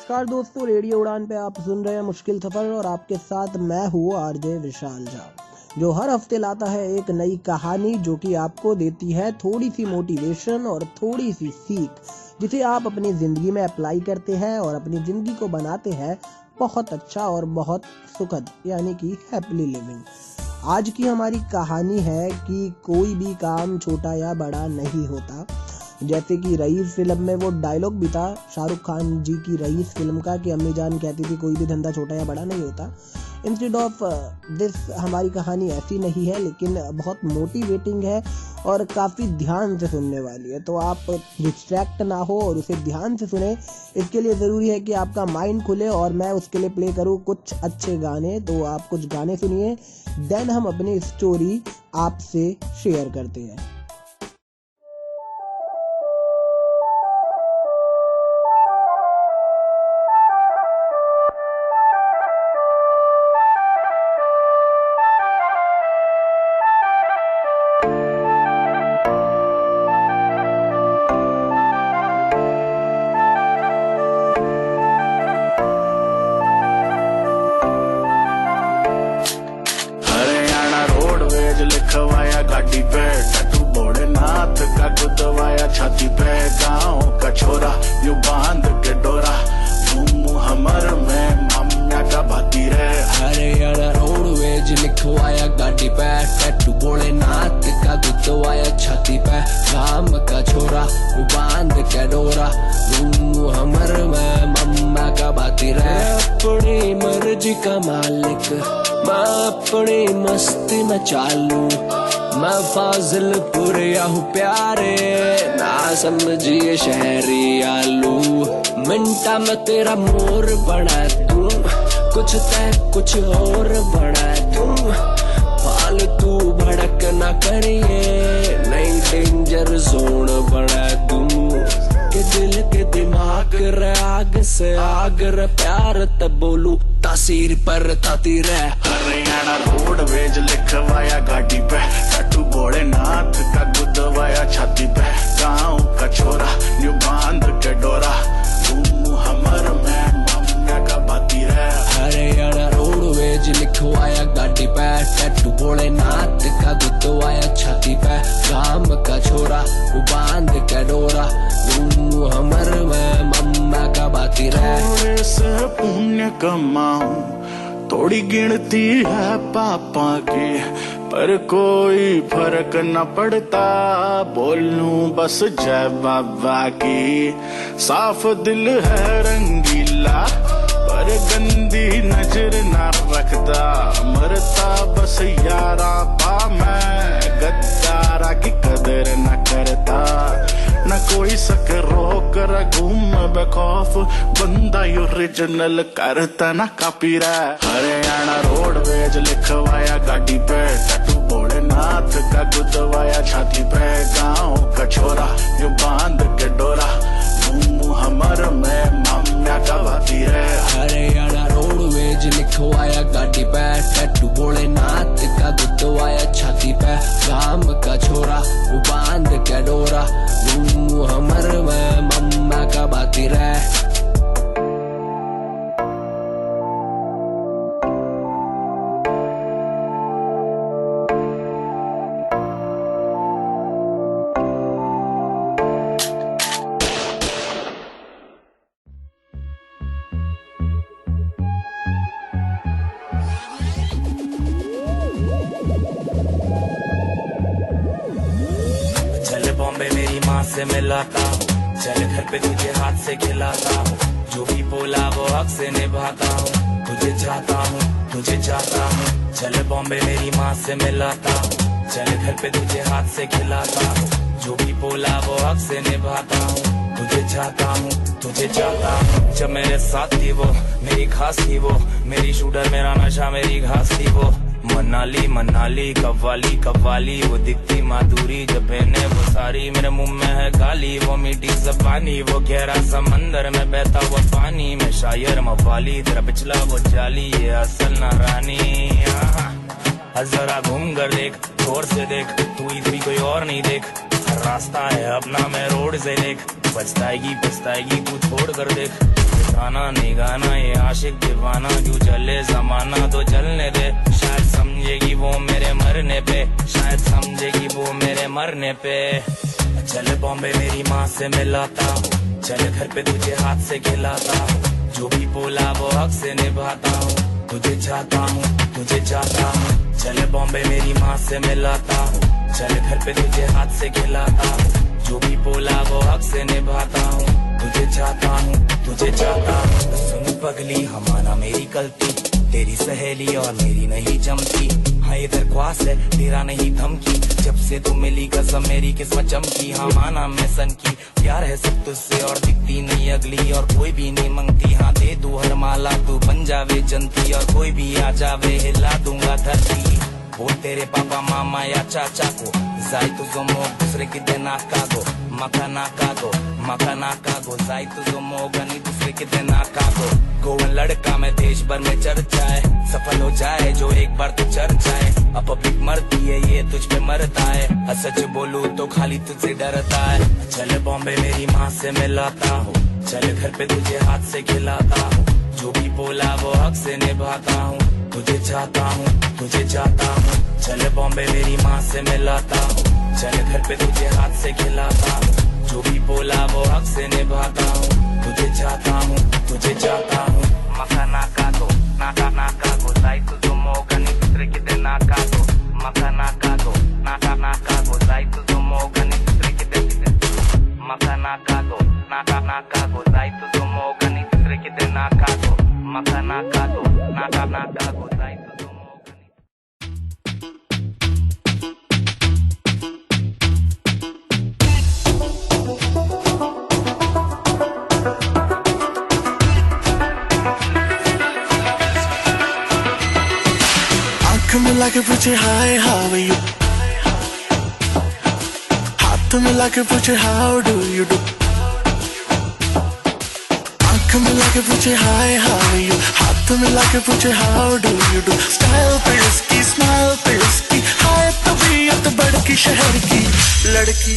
नमस्कार दोस्तों, रेडियो उड़ान पे आप सुन रहे हैं मुश्किल सफर और आपके साथ मैं हूँ आरजे विशाल झा, जो हर हफ्ते लाता है एक नई कहानी जो कि आपको देती है थोड़ी सी मोटिवेशन और थोड़ी सी सीख, जिसे आप अपनी जिंदगी में अप्लाई करते हैं और अपनी जिंदगी को बनाते हैं बहुत अच्छा और बहुत सुखद, यानी कि हैप्पीली लिविंग। आज की हमारी कहानी है कि कोई भी काम छोटा या बड़ा नहीं होता। जैसे कि रईस फिल्म में वो डायलॉग भी था शाहरुख खान जी की रईस फिल्म का कि अम्मी जान कहती थी कोई भी धंधा छोटा या बड़ा नहीं होता। इंस्टेड ऑफ दिस हमारी कहानी ऐसी नहीं है, लेकिन बहुत मोटिवेटिंग है और काफ़ी ध्यान से सुनने वाली है, तो आप डिस्ट्रैक्ट ना हो और उसे ध्यान से सुने। इसके लिए ज़रूरी है कि आपका माइंड खुले और मैं उसके लिए प्ले करूँ कुछ अच्छे गाने। तो आप कुछ गाने सुनिए, देन हम अपनी स्टोरी आपसे शेयर करते हैं। लिखवाया गाड़ी पे टैटू भोलेनाथ का गुदवाया छाती पे, गाँव का छोरा यू बांध के डोरा, मुँह हमर में माम्या का भाती रे। हरियाणा रोडवेज लिखवाया गाड़ी पे टैटू भोलेनाथ का गुदवाया छाती पे, गाँव का छोरा यू बांध के डोरा, मुँह हमर में मम्मा का भाती रे। अपनी मर्जी का मालिक मैं अपनी मस्ती में चालू, मैं फाजिलपुर या हूँ प्यारे ना समझिए शहरी आलू, मिंटा में तेरा मोर बना दूं, कुछ तय कुछ और बना दूं, फालतू भड़क ना करिए नई डेंजर जोन बना दूं, के दिल के दिमाग रे आग से आग रे प्यार तब बोलू तासीर पर ताती रे। हरियाणा रोडवेज लिखवाया गाड़ी पे टैटू भोलेनाथ का गुदवाया छाती पे, गाँव का छोरा न्यू बांध के डोरा, मुँह हमर में माम्या का भाती रे। हरियाणा रोडवेज लिखवाया गाड़ी पे टैटू भोलेनाथ का गुदवाया छाती पे, गाँव का छोरा वो बांध के डोरा, मुँह हमर में मम्मा का भाती रे। थोड़े से पुण्य कमाऊं, थोड़ी गिनती है पापा की, पर कोई फर्क न पड़ता, बोलूं बस जय बाबा की। साफ दिल है रंगीला पर गंदी नजर न रखता, मरता बस यारा पा मैं, गद्दारा की कदर न करता, न कोई सक रोक घूम बेखौफ, बंदा ओरिजिनल करता ना कॉपी रे। हरियाणा रोडवेज लिखवाया गाड़ी पे टैटू भोलेनाथ का गुदवाया छाती पे, गाँव का छोरा यू बांध के डोरा, मुँह हमर में माम्या का भाती रे। हरियाणा रोडवेज लिखवाया गाड़ी पे टैटू भोलेनाथ का गुदवाया छाती पे, गाँव का छोरा वो बांध के डोरा, मुँह हमर में मम्मा का भाती रे। चल बॉम्बे मेरी माँ से मिलाता हूँ, चल घर पे तुझे हाथ से खिलाता हूँ, जो भी बोला वो हक से निभाता हूँ, तुझे चाहता हूँ तुझे चाहता हूँ। चल बॉम्बे मेरी माँ से मिलाता हूँ, चल घर पे तुझे हाथ से खिलाता हूँ, जो भी बोला वो हक से निभाता हूँ, तुझे चाहता हूँ तुझे चाहता हूँ। जब मेरे साथ थी वो मेरी खास थी वो, मेरी शूटर मेरा नशा मेरी घास थी वो, मनाली मनाली कव्वाली कव्वाली, वो दिखती माधुरी जब पहने वो सारी, मेरे मुंह में है गाली वो मीठी ज़बानी, वो गहरा समंदर में बहता हुआ पानी, मैं शायर मवाली तेरा पिछला वो जाली, ये असल ना रानी। जरा घूम कर देख गौर से देख, तू इधर कोई और नहीं देख, रास्ता है अपना मैं रोड से देख, पछताएगी पछताएगी तू छोड़ कर देख, फसाना नहीं गाना, ये आशिक दीवाना, क्यों चले जमाना तो चलने दे। शायद समझेगी वो मेरे मरने पे, शायद समझेगी वो मेरे मरने पे। चल बॉम्बे मेरी माँ से मिलाता हूँ, चल घर पे तुझे हाथ से खिलाता हूँ, जो भी बोला वो हक से निभाता हूँ, तुझे चाहता हूँ, तुझे चाहता हूँ। चल बॉम्बे मेरी माँ से मिलाता हूँ, चल घर पे तुझे हाथ से खिलाता हूँ, जो भी बोला वो हक से निभाता हूँ, तुझे चाहता हूँ, तुझे चाहता हूँ। सुन पगली हमारा मेरी गलती, तेरी सहेली और मेरी नहीं जमती। हाँ ये दरख्वास्त है तेरा नहीं धमकी, जब से तू मिली कसम मेरी किस्मत चमकी। हाँ माना मैं सन की, प्यार है सब तुझसे और दिखती नहीं अगली, और कोई भी नहीं मंगती। हाँ दे दू हर माला तू बन जावे जनती, और कोई भी आ जावे हिला दूंगा धरती। बोल तेरे पापा मामा या चाचा को, जाई तू जोमो दूसरे की देना कागो, मकाना कागो, जाई तू जोमो गनी दूसरे की देना कागो। गोवन लड़का मैं देश भर में चर्चा है, सफल हो जाए जो एक बार तो चर्चा है। अब पब्लिक मरती है ये तुझ पे मरता है, सच बोलूं तो खाली तुझसे डरता है। चल बॉम्बे मेरी माँ से मिलाता हूँ, चल घर पे तुझे हाथ से खिलाता हूँ, जो भी बोला वो हक से निभाता हूँ, तुझे चाहता हूँ, तुझे चाहता हूँ। चल बॉम्बे मेरी माँ से मिलाता हूँ, चल घर पे तुझे हाथ से खिलाता हूँ, जो भी बोला वो हक से निभाता हूँ, तुझे चाहता हूँ, तुझे चाहता हूँ। मकाना कागो, ना कागो, जाई तू जो मोगनी दूसरे की देना कागो, मकाना कागो, ना कागो, जाई तू जो मोगनी दूसरे की देना, मकाना कागो, ना कागो, जाई तू जो मोगनी दूसरे की देना कागो, मकाना कागो, ना कागो, जाई तू जो मोगनी। आँख मिला के पूछे हाय हाउ यू, हाथ मिला के पूछे हाउ डू यू डू। आँख मिला के पूछे हाय हाउ यू, हाथ मिला के पूछे how do you do. Style पे इसकी, स्माइल पे इसकी, हाय तबीयत बड़की शहर की लड़की।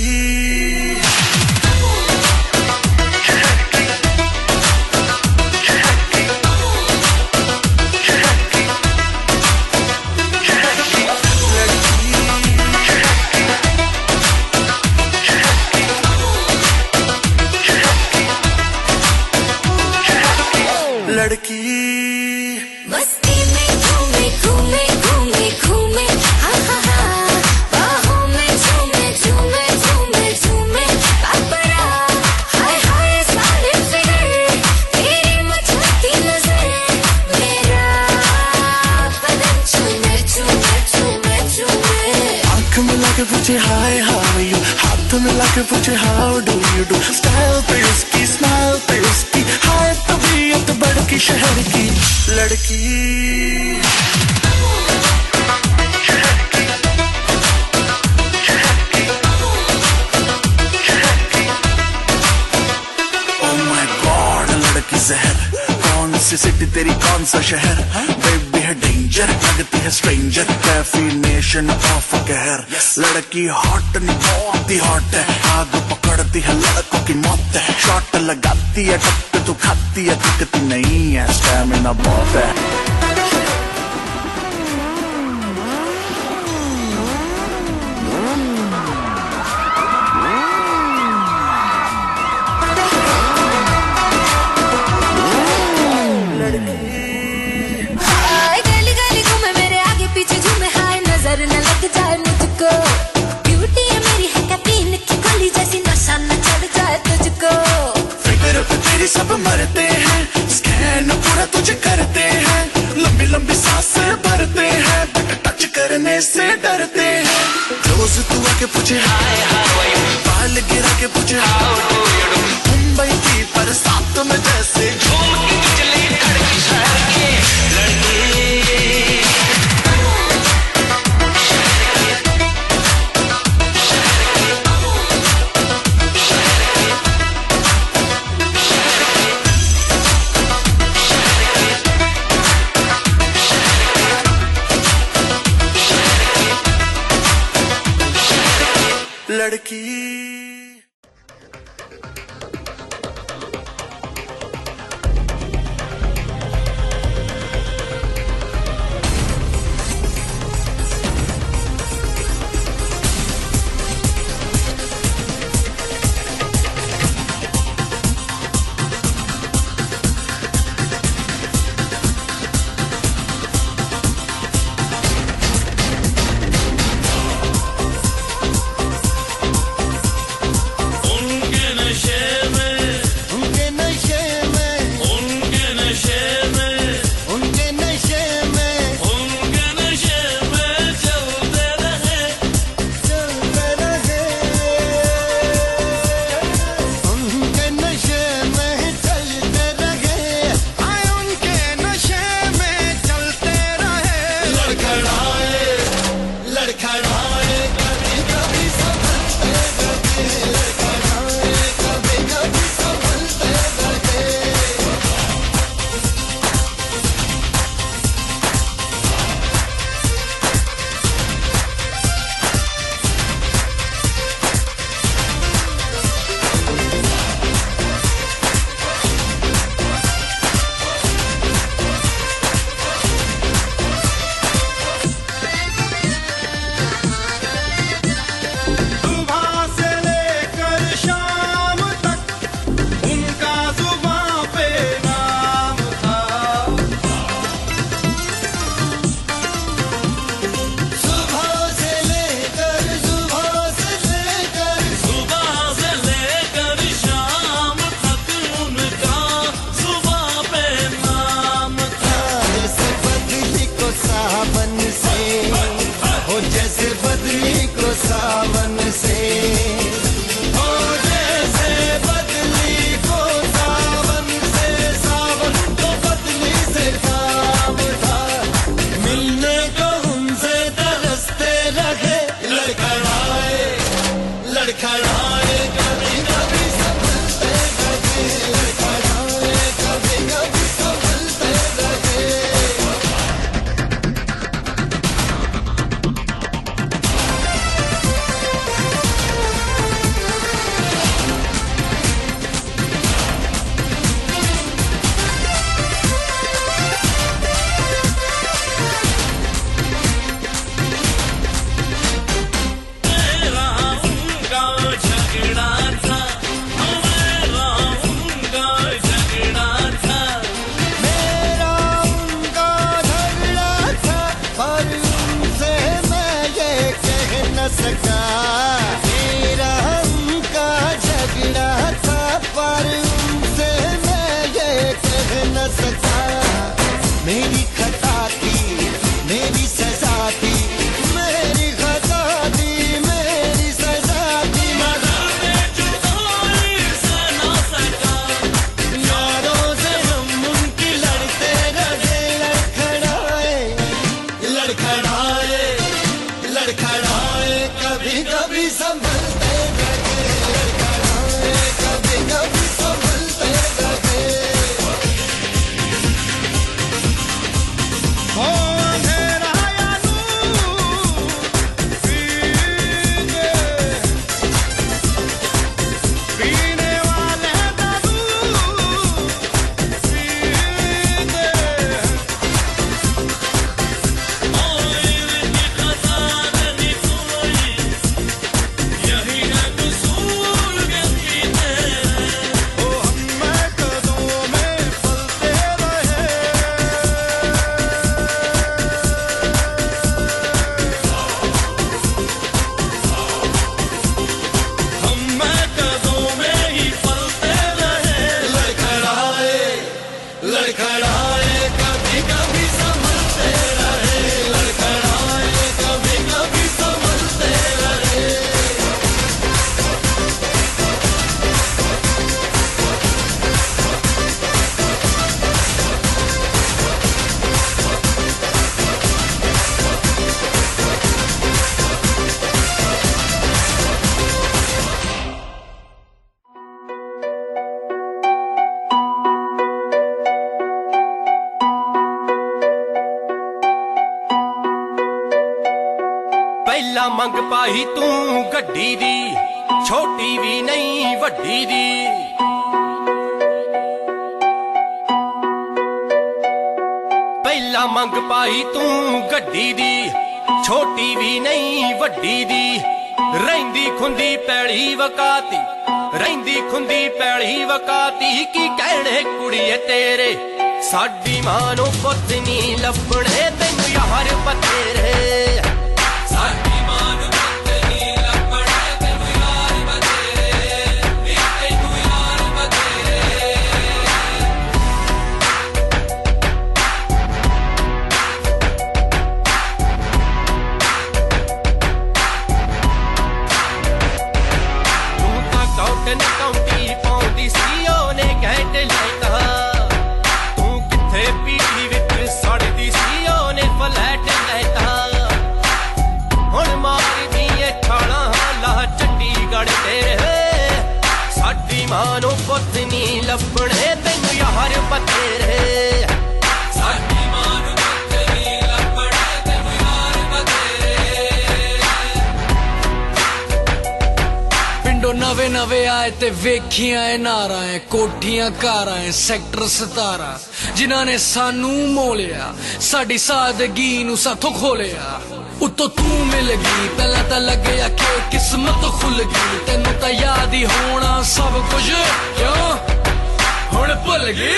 लड़की मस्ती में घूमे घूमे घूमे घूमे, हा हा हा, बाहों में झूमे झूमे झूमे झूमे, पापड़ा हाय हाय सारे फिगर, तेरी मचलती नजर, मेरा बदन चूमे चूमे चूमे चूमे। आँख मिला के पूछे हाय हाउ यू, हाथ मिला के पूछे how do you do. Style पे इसकी, स्माइल पे इसकी, हाय तबीयत बड़की शहर की लड़की। Oh my God, लड़की जहर, कौन सी सिटी तेरी कौन सा शहर, बेबी है डेंजर, लगती है स्ट्रेंजर, डेफिनेशन ऑफ कहर। लड़की हॉट नहीं बहुत ही हॉट है, आग पकड़ती है लड़कों की मौत है, शॉट लगाती है टप तू खाती है, दिखती नहीं है, स्टैमिना बहुत है। गली गली घूमे मेरे आगे पीछे झूमे, हाय नजर न लग जाए मुझको, ब्यूटी है मेरी है कैफीन की गोली जैसी, नशा न चढ़ जाए तुझको। फिगर पे तेरी सब मरते हैं, स्कैन पूरा तुझे करते हैं, लंबी लंबी सांसें भरते हैं, बट टच करने से डरते हैं। रोज तू आके पूछे हाय हाउ यू, बाल गिरा के पूछे how do you do. Mumbai की बरसात में जैसे झूम के चले खड़की शहर की लड़की। लड़की लड़खड़ाए कभी कभी संभलते रहे, लड़खड़ाए कभी कभी संभलते रहे। ਪਹਿਲਾਂ ਮੰਗ ਪਾਈ ਤੂੰ ਗੱਡੀ ਦੀ, ਛੋਟੀ ਵੀ ਨਹੀਂ ਵੱਡੀ ਦੀ। ਪਹਿਲਾਂ ਮੰਗ ਪਾਈ ਤੂੰ ਗੱਡੀ ਦੀ, ਛੋਟੀ ਵੀ ਨਹੀਂ ਵੱਡੀ ਦੀ। ਰਹਿੰਦੀ ਖੁੰਦੀ ਪੈਲੀ ਵਕਾਤੀ, ਰਹਿੰਦੀ ਖੁੰਦੀ ਪੈਲੀ ਵਕਾਤੀ। ਕੀ ਕਹਿਣੇ ਕੁੜੀਏ ਤੇਰੇ, ਸਾਡੀ ਮਾਂ ਨੂੰ ਪੁੱਤ ਨਹੀਂ ਲੱਭਣੇ ਤੈਨੂੰ ਯਾਰ ਬਥੇਰੇ। ਸਾਡੀ ਮਾਂ ਨੂੰ ਪੁੱਤ ਨਹੀਂ ਲੱਭਣੇ ਤੈਨੂੰ ਯਾਰ ਬਥੇਰੇ, ਨੀ ਤੈਨੂੰ ਯਾਰ ਬਥੇਰੇ। ਤੂੰ ਤਾਂ ਕੌਟਨ ਕੌਂਟੀ ਪਾਉਂਦੀ ਸੀ, ਉਹਨੇ ਘੈਂਟ ਲੈਂਦਾ। ਤੂੰ ਕਿੱਥੇ ਪੀੜੀ ਵਿੱਚ ਸੜਦੀ ਸੀ, ਉਹਨੇ ਫਲੈਟ ਲੈਂਦਾ। ਹੁਣ ਮਾਰਦੀ ਏ ਛਾਲਾਂ ਲਾ ਚੰਡੀਗੜ੍ਹ ਤੇਰੇ। ਸਾਡੀ ਮਾਂ ਨੂੰ ਪੁੱਤ ਨਹੀਂ ਲੱਭਣੇ ਤੈਨੂੰ ਯਾਰ ਬਥੇਰੇ। ਸਾਡੀ ਮਾਂ ਨੂੰ ਪੁੱਤ ਨਹੀਂ ਲੱਭਣੇ ਤੈਨੂੰ ਯਾਰ ਬਥੇਰੇ। ਪਿੰਡੋਂ ਨਵੇਂ ਨਵੇਂ ਆਏ ਤੇ ਵੇਖੀਆਂ ਏ ਨਾਰਾਂ ਏ, ਕੋਠੀਆਂ ਕਾਰਾਂ ਏ, ਸੈਕਟਰ 17 ਜਿਨ੍ਹਾਂ ਨੇ ਸਾਨੂੰ ਮੋਲਿਆ, ਸਾਡੀ ਸਾਦਗੀ ਨੂੰ ਸਾਥੋਂ ਖੋਲਿਆ। ਉੱਤੋਂ ਤੂੰ ਮਿਲ ਗਈ, ਪਹਿਲਾਂ ਤਾਂ ਲੱਗਿਆ ਕਿ ਕਿਸਮਤ ਖੁੱਲ ਗਈ। ਤੈਨੂੰ ਤਾਂ ਯਾਦ ਹੀ ਹੋਣਾ ਸਭ ਕੁਝ, ਕਿਉਂ ਹੁਣ ਭੁੱਲ ਗਈ।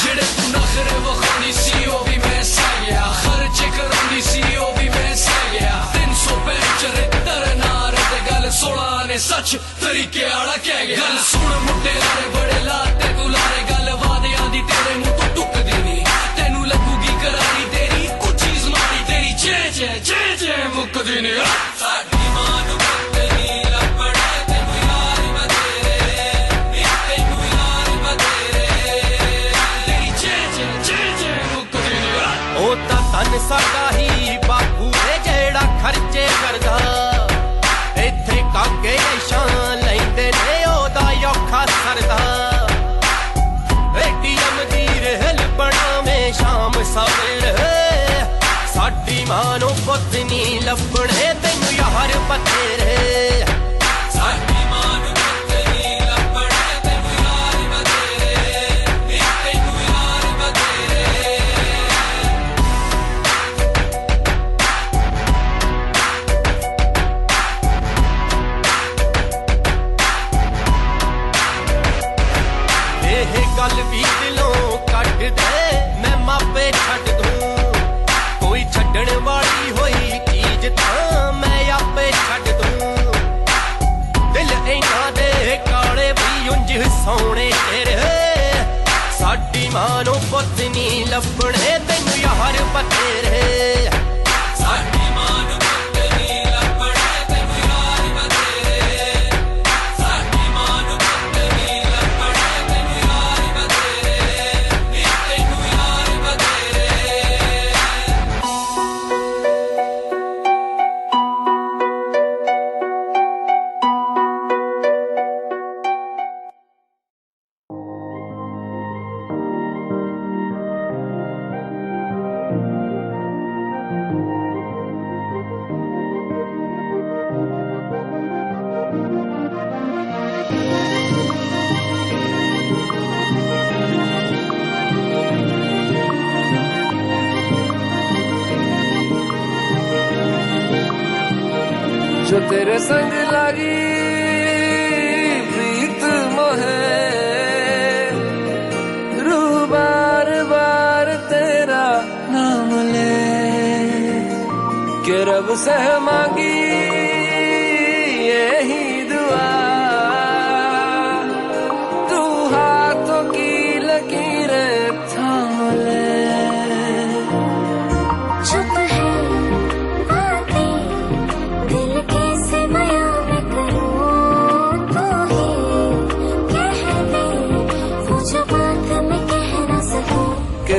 ਜਿਹੜੇ ਤੂੰ ਨਖਰੇ ਵਿਖਾਉਂਦੀ ਸੀ ਉਹ ਵੀ ਮੈਂ ਸਹਿ ਗਿਆ, ਖਰਚੇ ਕਰਾਉਂਦੀ ਸੀ ਉਹ ਵੀ ਮੈਂ ਸਹਿ ਗਿਆ। 365 ਨਾਰ ਤੇ ਗੱਲ 16 ਨੇ ਸੱਚ ਤਰੀਕੇ ਵਾਲਾ ਕਹਿ ਗਿਆ। ਗੱਲ ਸੁਣ ਮੁੰਡਿਆਂ ਨੇ ਬੜੇ ਲਾਤੇ ਗੁਲਾਰੇ, ਗੱਲ ਵਾਦਿਆਂ ਦੀ ਤੇਰੇ ਮੂੰਹ ਤੋਂ ਟੁੱਕਦੀ ਨਹੀਂ। ਤੈਨੂੰ ਲੱਗੂਗੀ ਕਰਾਰੀ ਤੇਰੀ ਕੁਝ ਚੀਜ਼ ਮਾਰੀ, ਤੇਰੀ ਚੇ ਮੁੱਕਦੀ ਨਹੀਂ। ਸਾਡੀ ਮਾਂ ਨੂੰ ਪੁੱਤ ਨਹੀਂ ਲੱਭਣੇ ਤੈਨੂੰ ਯਾਰ ਬਥੇਰੇ, ਨੀ ਤੈਨੂੰ ਯਾਰ ਬਥੇਰੇ। ਤੇਰੀ ਚੇ ਮੁੱਕਦੀ ਨਹੀਂ। ਉਹ ਤਾਂ ਧਨ ਸਾਡਾ ਹੀ ਬਾਪੂ ਏ ਜਿਹੜਾ ਖਰਚੇ ਕਰਦਾ। ਇੱਥੇ ਕਾਕੇ ਨਿਸ਼ਾਨ ਲੈਂਦੇ ਨੇ ਉਹਦਾ ਔਖਾ ਸਰਦਾ। ATM ਦੀ ਰਹਿਲ ਬਣਾਵੇਂ ਸ਼ਾਮ ਸਵੇਰੇ। ਸਾਡੀ ਮਾਂ ਨੂੰ ਪੁੱਤ ਨਹੀਂ ਲੱਭਣੇ ਤੈਨੂੰ ਯਾਰ ਬਥੇਰੇ। ਸਾਡੀ ਮਾਂ ਨੂੰ ਪੁੱਤ ਨਹੀਂ ਲੱਭਣੇ ਤੈਨੂੰ ਯਾਰ ਬਥੇਰੇ, ਨੀ ਤੈਨੂੰ ਯਾਰ ਬਥੇਰੇ। ਇਹ ਗੱਲ ਵੀ ਦਿਲੋਂ ਕੱਢ ਦੇ, ਮੈਂ ਮਾਪੇ ਛੱਡ ਦੂੰ। ਕੋਈ ਛੱਡਣ ਵਾਲੀ ਹੋਈ ਚੀਜ਼ ਤਾਂ ਮੈਂ ਆਪੇ ਛੱਡ ਦੂੰ। ਦਿਲ ਇਹਨਾਂ ਦੇ ਕਾਲੇ ਵੀ ਉਂਝ ਸੋਹਣੇ ਤੇਰੇ। ਸਾਡੀ ਮਾਂ ਨੂੰ ਪੁੱਤ ਨਹੀਂ ਲੱਭਣੇ ਤੈਨੂੰ ਯਾਰ ਬਥੇਰੇ। ਸਾਡੀ ਮਾਂ ਨੂੰ ਪੁੱਤ ਨਹੀਂ ਲੱਭਣੇ ਤੈਨੂੰ ਯਾਰ ਬਥੇਰੇ। ਸਾਡੀ ਮਾਂ ਨੂੰ ਪੁੱਤ ਨਹੀਂ ਲੱਭਣੇ ਤੈਨੂੰ ਯਾਰ ਬਥੇਰੇ, ਨੀ ਤੈਨੂੰ ਯਾਰ ਬਥੇਰੇ। जो तेरे संग लगी प्रीत मोहे, रूह बार बार तेरा नाम ले के रब से मांगी यही दुआ। तू हाथों की लकीर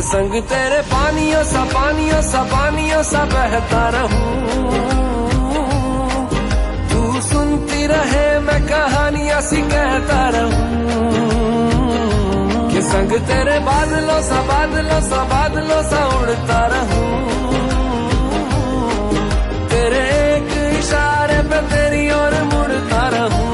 के संग तेरे पानियों सा बहता रहूं। तू सुनती रहे मैं कहानियां सी कहता रहूं। के संग तेरे बादलों सा उड़ता रहूं। तेरे एक इशारे पे तेरी ओर मुड़ता रहूं।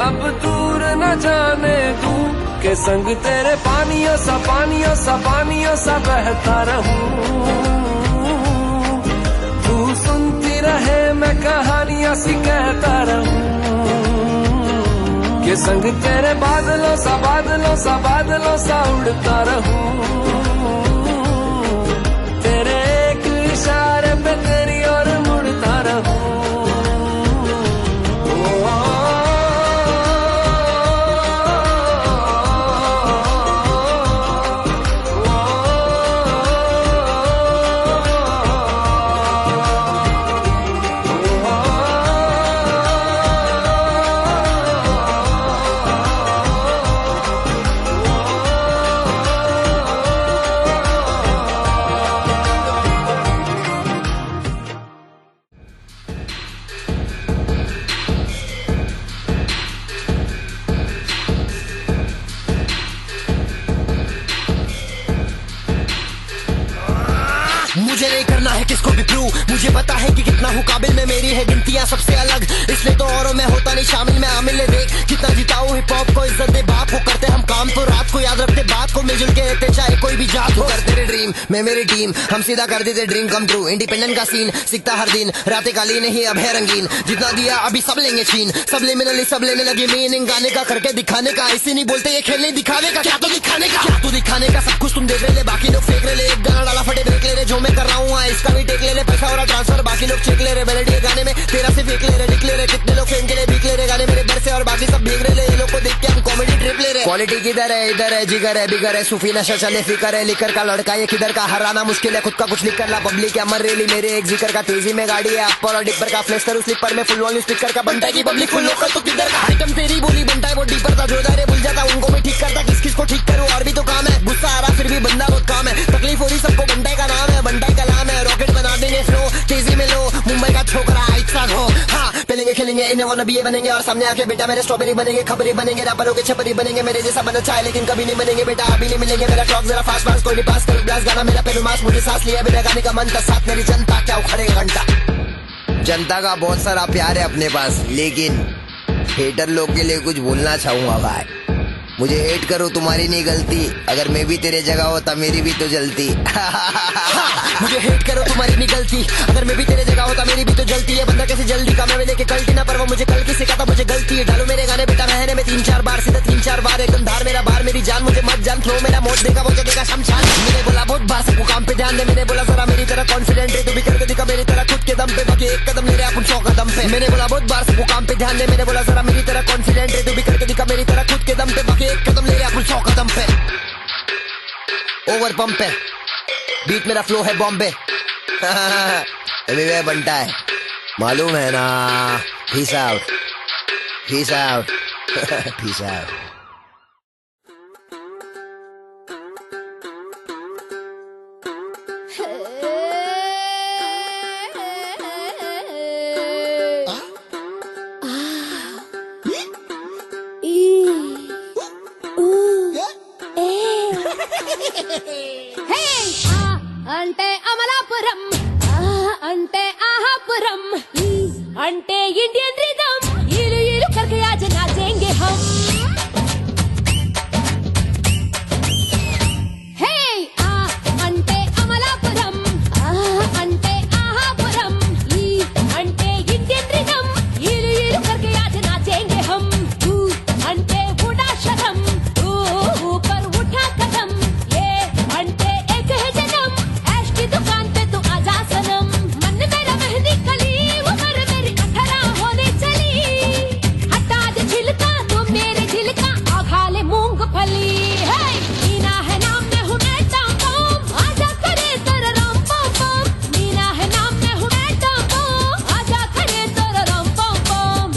अब दूर न जाने दूं के संग तेरे पानियों सा बहता रहूं। तू सुनती रहे मैं कहानियां सी कहता रहूं। के संग तेरे बादलों सा उड़ता रहूं। तेरे एक इशारे पे तेरी ओर मुड़ता रहूं। मुझे नहीं करना है किसको भी प्रूव, मुझे पता है कि कितना हूँ काबिल, में मेरी है गिनतियाँ सबसे अलग, इसलिए तो औरों में होता नहीं शामिल, मैं आमिल है देख कितना जीताऊँ हिप हॉप को, इज्जत दे बाप को, करते हम काम तो रात को, याद रखते बात को, मिलजुल के रहते चाहे कोई भी जात हो, करते रहे ड्रीम मैं मेरी टीम, हम सीधा कर देते ड्रीम कम ट्रू, इंडिपेंडेंट का सीन सीखता हर दिन, रातें काली नहीं अब है रंगीन, जितना दिया अभी सब लेंगे छीन, सब लेने लगे मीनिंग गाने का, करके दिखाने का, ऐसे नहीं बोलते ये खेलने दिखाने का, क्या तो दिखाने का सब कुछ तुम देख ले, बाकी लोग फेंक ले, एक गाना डाला फटे ब्रेक ले रहे, जो मैं कर रहा हूँ इसका भी टेक ले, पैसा हो रहा ट्रांसफर, बाकी लोग चेक ले रहे, मेलोडी गाने में तेरा से फेंक ले रहे, लिख ले रहे, कितने लोग फेंक ले, बिक ले रहे गाने मेरे घर से, और बाकी सब भीग रहे, ये लोग को देख के हम कॉमेडी ट्रिप ले रहे, क्वालिटी किधर है इधर है, जिगर है बिगर है, सूफी नशा चले फिकर है, लिकर का लड़का ये किधर का, हराना मुश्किल है, खुद का कुछ लिख कर ला, पब्लिक है मर रेली मेरे एक जिकर का, तेजी में गाड़ी है अपर और डिपर का, फ्लेक्स करूँ स्लिपर में फुल वॉल्यूम स्पीकर का, बनता है की पब्लिक फुल लोकल तो किधर का, आइटम तेरी बोली बनता है वो डीपर था, जोरदार भूल जाता उनको मैं ठीक करता, किस किस को ठीक करूँ और भी तो काम है, गुस्सा आ रहा फिर भी बंदा बहुत काम है, तकलीफ हो रही सबको बंटाई का नाम है, बंटाई का नाम है, रॉकेट बना देंगे फ्लो तेजी में लो, मुंबई का छोकरा इच्छा हो, हाँ पेलेंगे खेलेंगे इन्हें वो नबी बनेंगे, और सामने आके बेटा मेरे स्ट्रॉबेरी बनेंगे, खबरी बनेंगे, रैपरों के छपरी बनेंगे, मेरे जैसा बनना चाहे लेकिन कभी नहीं बनेंगे बेटा, अभी नहीं मिलेंगे, मेरा टॉक जरा फास्ट फास्ट कोई नहीं पास कर ब्लास्ट गाना मेरा पेन मास, मुझे सांस लिया मेरा गाने का मन था, साथ मेरी जनता क्या उखड़े घंटा, जनता का बहुत सारा प्यार है अपने पास, लेकिन हेटर लोग के लिए कुछ बोलना चाहूंगा भाई, मुझे हेट करो तुम्हारी नहीं गलती, अगर मैं भी तेरे जगह होता मेरी भी तो जलती मुझे हेट करो तुम्हारी नहीं गलती, अगर मैं भी तेरे जगह होता मेरी भी तो जलती है, बंदा कैसे जल्दी का मैं लेके कल्टी ना, पर वो मुझे कल की सिखाता मुझे गलती है, डालो मेरे गाने बेटा महीने में 3-4 बार, सीधा 3-4 बार, एकदम धार मेरा बार मेरी जान, मुझे मत जान फ्लो मेरा मोड देगा वो जगेगा शमशान, मैंने बोला बहुत बार सबको काम पे ध्यान दे, मैंने बोला जरा मेरी तरह कॉन्फिडेंट है, तू भी करके दिखा मेरी तरह खुद के दम पे, बाकी एक कदम ले रहे अपन 100 कदम पे, मैंने बोला बहुत बार सबको काम पे ध्यान दे, मैंने बोला जरा मेरी तरह कॉन्फिडेंट है, तू भी करके दिखा मेरी तरह खुद के दम पे, बाकी एक कदम ले रहे अपन 100 कदम पे, ओवर पंप पे बीट मेरा फ्लो है बॉम्बे। अभी बनता है, मालूम है ना। Peace out, peace out, peace out. అంటే అమలాపురం, అంటే ఆహాపురం, అంటే इंडियन रिदम, इलू इलू करके आज नाचेंगे हम। हे అంటే అమలాపురం, అంటే ఆహాపురం, అంటే इंडियन रिदम, इलू इलू करके आज नाचेंगे हम। అంటే बूढ़ा शर्म, ऊपर उठा कदम, ये అంటే एक है जन्म, ऐश की दुकान पे तू आजा सनम। मन मेरा मेहंदी कली, उम्र मेरी 18 होने चली, हटा दे छिलका तू मेरे दिल का, आ खा ले मूंगफली। हे मीना है नाम में हूँ मैं टम टम, आजा करे तेरा रम पम पम। मीना है नाम में हूँ मैं टम टम, आजा करे तेरा रम पम पम।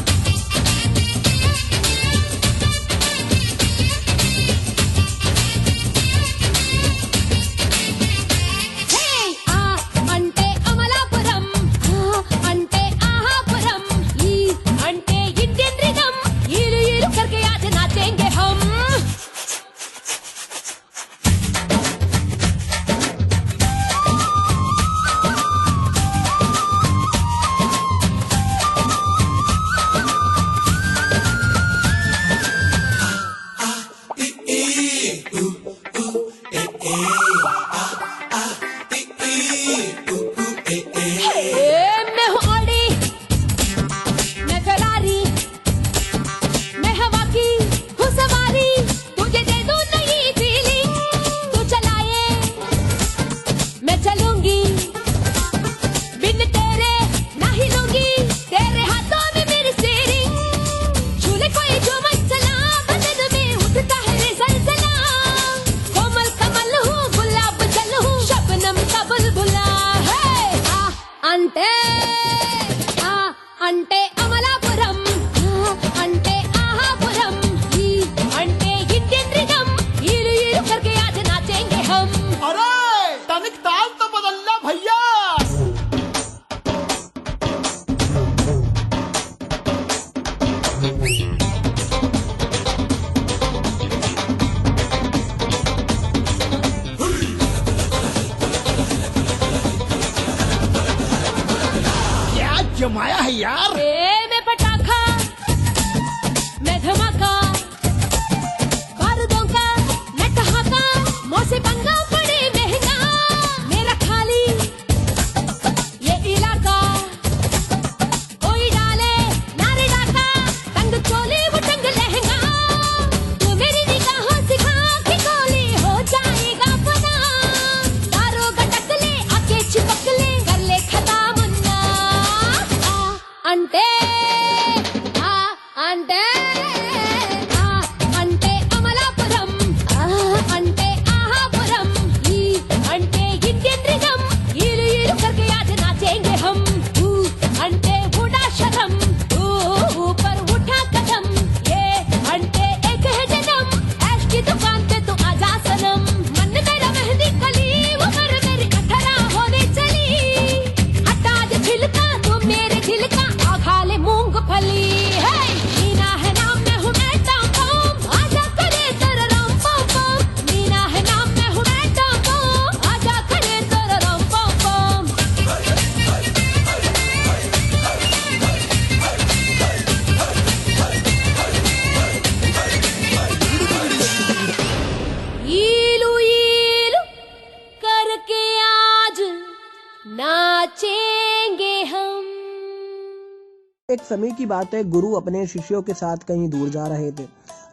అంటే అమలాపురం, అంటే ఆహాపురం, అంటే इंडियन रिदम, इलू इलू करके आज नाचेंगे हम। मैं हूँ ऑडी, मैं फरारी, मैं हवा की हूँ सवारी, तुझे दे दूँ नई फीलिंग, तू चलाए मैं चलूंगी, बिन तेरे ना हिलूंगी, तेरे हाथों में मेरी स्टीयरिंग, झूले कोई जो मचला, बदन में उठता है रे सलसला, कोमल कमल हूँ, गुलाब जल हूँ, शबनम का बुलबुला है। అంటే అమలాపురం, అంటే ఆహాపురం, అంటే इंडियन रिदम, इलू इलू करके आज नाचेंगे हम। अरे तनिक ताल तो बदलना भैया। क्या जमाया है यार। मैं पटाखा, मैं धमाका, बारूदों का मैं ठहाका, मौसे पंगा पड़े महंगा, मेरा खाली ये इलाका, कोई डाले नारे डाका, तंग चोली वो तंग लहंगा, तू मेरी निगाहों से खा के गोली हो जाएगा फना, तारों का टकले आके चिपक ले, कर ले खता मुन्ना। అంటే అంటే అంటే అమలాపురం, అంటే ఆహాపురం, అంటే इंडियन रिदम, इलू इलू करके आज नाचेंगे हम। అంటే बूढ़ा शर्म, ऊपर उठा कदम, ये అంటే एक है जन्म, ऐश की दुकान पे तू आजा सनम। मन मेरा मेहंदी कली, उम्र मेरी 18 होने चली, हटा दे छिलका तू मेरे दिल का, आ खा ले मूंगफली। हे मीना है नाम में हूँ मैं टम टम, आजा करे तेरा रम पम पम। मीना है नाम में हूँ मैं टम टम, आजा करे तेरा रम पम पम। इलू इलू करके आज नाचेंगे हम। एक समय की बात है, गुरु अपने शिष्यों के साथ कहीं दूर जा रहे थे।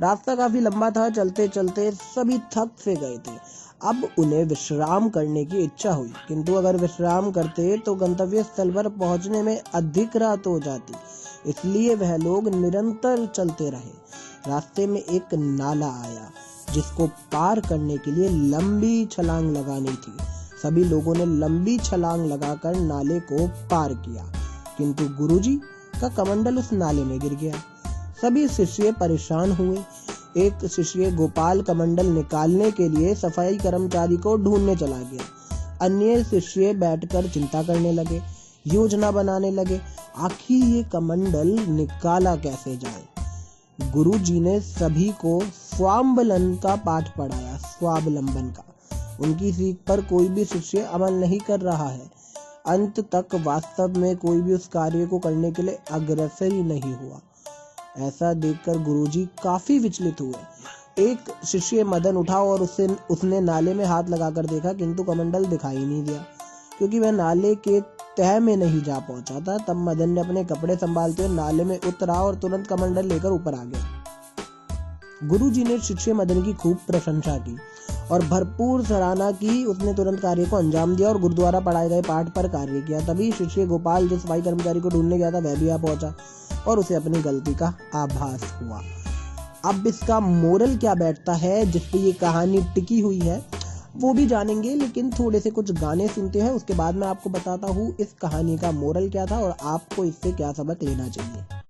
रास्ता काफी लंबा था, चलते चलते सभी थक से गए थे। अब उन्हें विश्राम करने की इच्छा हुई, किंतु अगर विश्राम करते तो गंतव्य स्थल पर पहुंचने में अधिक रात हो जाती, इसलिए वह लोग निरंतर चलते रहे। रास्ते में एक नाला आया, जिसको पार करने के लिए लंबी छलांग लगानी थी। सभी लोगों ने लंबी छलांग लगाकर नाले को पार किया, किंतु गुरुजी का कमंडल उस नाले में गिर गया। सभी शिष्य परेशान हुए। एक शिष्य गोपाल कमंडल निकालने के लिए सफाई कर्मचारी को ढूंढने चला गया। अन्य शिष्य बैठकर चिंता करने लगे, योजना बनाने लगे, आखिर ये कमंडल निकाला कैसे जाए। गुरुजी ने सभी को स्वावलंबन का पाठ पढ़ाया, स्वावलंबन का। उनकी सीख पर कोई भी शिष्य अमल नहीं कर रहा है। अंत तक वास्तव में कोई भी उस कार्य को करने के लिए अग्रसर ही नहीं हुआ। ऐसा देखकर गुरुजी काफी विचलित हुए। एक शिष्य मदन उठा और उसने नाले में हाथ लगाकर देखा, किंतु कमंडल दिखाई नहीं दिया, क्योंकि वह नाले के तह में नहीं जा पहुंचा था। तब मदन ने अपने कपड़े संभालते हुए नाले में उतरा और तुरंत कमंडल लेकर ऊपर आ गया। गुरुजी ने शिष्य मदन की खूब प्रशंसा की और भरपूर सराहना की। उसने तुरंत कार्य को अंजाम दिया और गुरुद्वारा पढ़ाए गए पाठ पर कार्य किया। तभी शिष्य गोपाल, जो सफाई कर्मचारी को ढूंढने गया था, वह भी आ पहुंचा और उसे अपनी गलती का आभास हुआ। अब इसका मोरल क्या बैठता है, जिसपे ये कहानी टिकी हुई है, वो भी जानेंगे, लेकिन थोड़े से कुछ गाने सुनते हैं। उसके बाद मैं आपको बताता हूँ इस कहानी का मोरल क्या था और आपको इससे क्या सबक लेना चाहिए।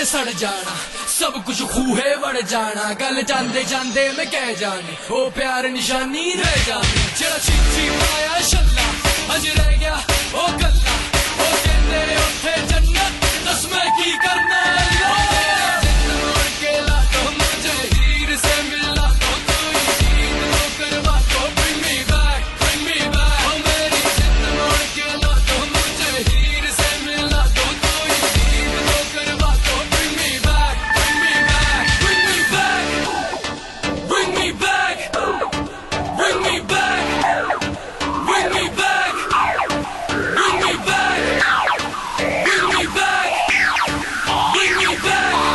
सड़ जाना सब कुछ खूहे बढ़ जाना गल जांदे जांदे मैं कह जानी ओ प्यार निशानी रह जानी जेड़ा चीची पाया शल्ला अज रह गया ओ गल्ला ओ कहंदे उथे जन्नत दस मैं की करना जिंदगी के ला तो मुझे हीर से मिला तो कोई चीज तो करवा तो bring me back ओ मेरी जिंदगी के ला तो मुझे हीर से मिला तो कोई चीज तो करवा तो bring me back Bring me back.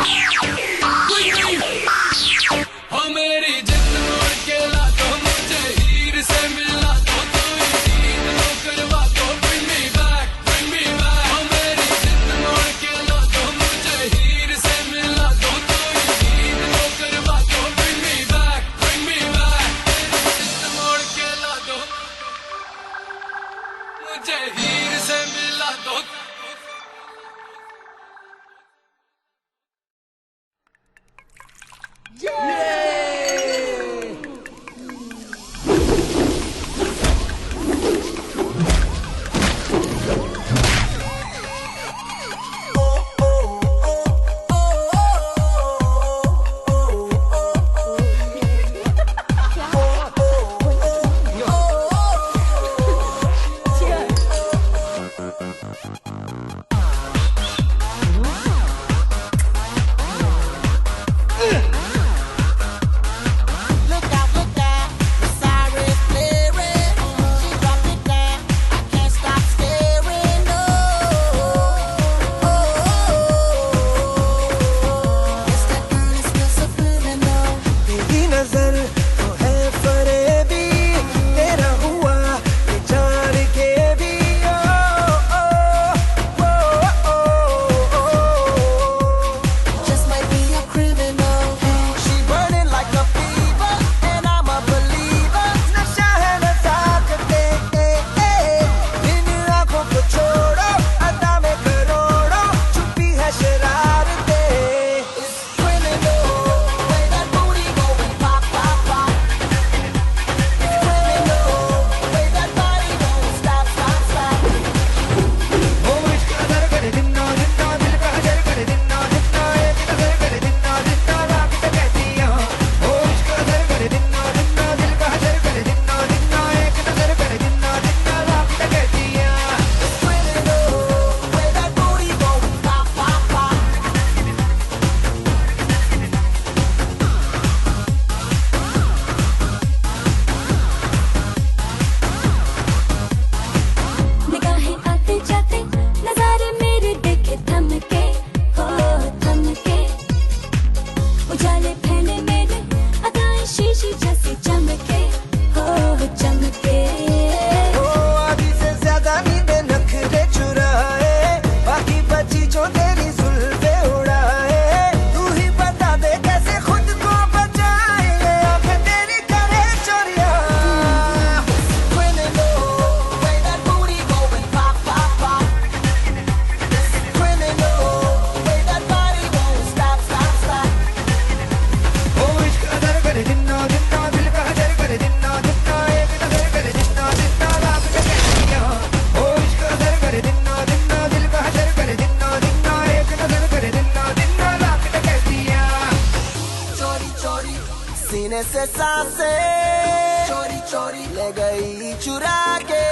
चोरी सीने से सांसें चोरी चोरी ले गई चुरा के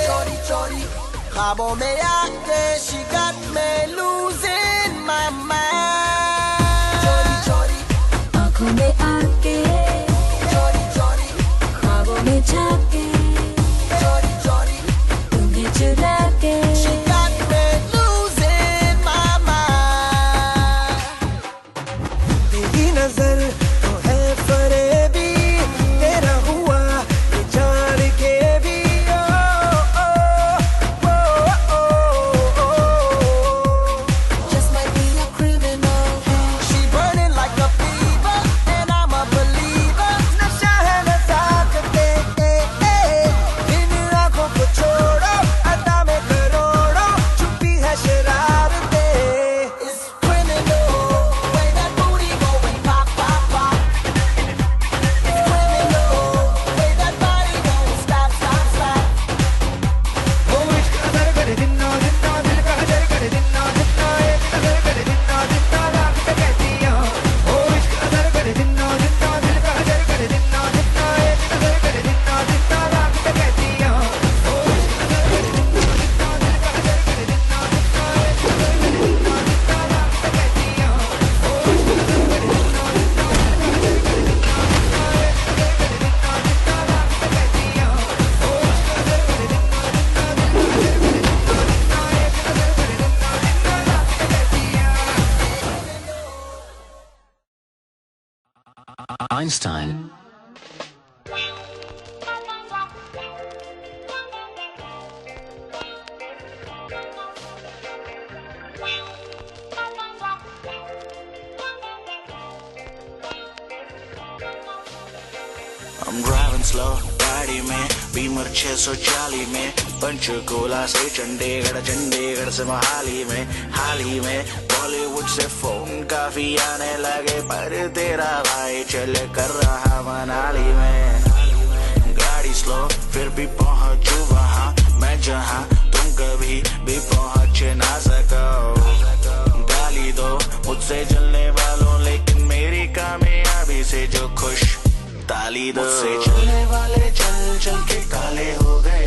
चोरी चोरी ख्वाबों में आके she got me losing my mind चोरी चोरी आँखों में आके चोरी चोरी ख्वाबों में झाके चोरी चोरी तुम्हें चुरा के she got me losing my mind तेरी नजर तो है फरेबी तेरा हुआ ये जान के भी just might be a criminal she burning like a fever and I'm a believer नशा है नज़ाकते इन आँखों को छोड़ो अदा में करोड़ों छुपी है शरारते It's criminal way that booty going pop pop pop It's criminal way that body going stop stop stop ओ इश्क असर करे दिन्ना दिन्ना दिल का हजर करे दिन्ना दिन्ना एक नजर करे दिन्ना दिन्ना रात पे कहती हूँ ओ इश्क असर करे दिन्ना दिन्ना दिल का हजर करे दिन्ना दिन्ना एक नजर करे दिन्ना दिन्ना रात पे कहती हूँ ओ इश्क असर करे दिन्ना दिन्ना दिल का हजर करे दिन्ना दिन्ना एक नजर करे दिन्ना दिन्ना रात पे कहती हूँ ओ इश्क असर करे दिन्ना दिन्ना दिल का हजर करे दिन्ना दिन्ना एक नजर करे दिन्ना दिन्ना रात पे कहती हूँ ओ इश्क असर करे दिन्ना दिन्ना दिल का हजर करे दिन्ना दिन्ना एक नजर करे दिन्ना दिन्ना रात पे कहती हूँ Einstein. I'm driving slow गाड़ी में बीमर 640 में पंचकूला से चंडीगढ़ से मोहाली में हाल ही में बॉलीवुड से फोन काफी आने लगे पर तेरा भाई चल कर रहा मनाली में गाड़ी स्लो फिर भी पहुंचू वहाँ मैं जहाँ तुम कभी भी पहुंच ना सको गाली दो मुझसे जलने वालों लेकिन मेरी कामयाबी से जो खुश ताली दो मुझसे चलने वाले चल चल के काले हो गए